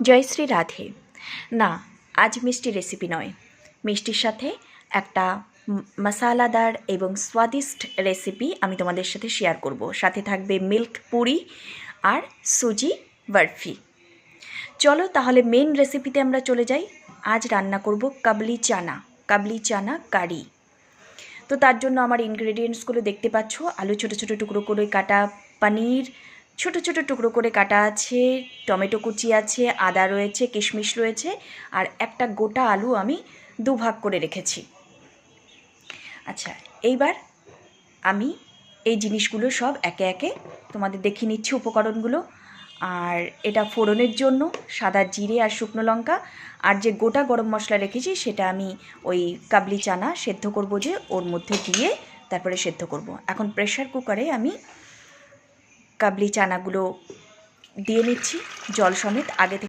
জয় শ্রী রাধে। না, আজ মিষ্টি রেসিপি নয়, মিষ্টির সাথে একটা মশালাদার এবং স্বাদিষ্ট রেসিপি আমি তোমাদের সাথে শেয়ার করব। সাথে থাকবে মিল্ক পুরি আর সুজি বরফি। চলো তাহলে মেন রেসিপিতে আমরা চলে যাই। আজ রান্না করব কাবলি চানা কারি। তো তার জন্য আমার ইনগ্রেডিয়েন্টসগুলো দেখতে পাচ্ছ। আলু ছোটো ছোটো টুকরো করে কাটা, পনির ছোটো ছোটো টুকরো করে কাটা আছে, টমেটো কুচি আছে, আদা রয়েছে, কিশমিশ রয়েছে, আর একটা গোটা আলু আমি দুভাগ করে রেখেছি। আচ্ছা, এইবার আমি এই জিনিসগুলো সব একে একে তোমাদের দেখিয়ে নিচ্ছি উপকরণগুলো। আর এটা ফোড়নের জন্য সাদা জিরে আর শুকনো লঙ্কা, আর যে গোটা গরম মশলা রেখেছি সেটা আমি ওই কাবলি চানা সেদ্ধ করব যে ওর মধ্যে দিয়ে তারপরে সেদ্ধ করব। এখন প্রেশার কুকারে আমি কাবলি চানাগুলো দিয়ে নিচ্ছি জল সমেত আগে থেকে।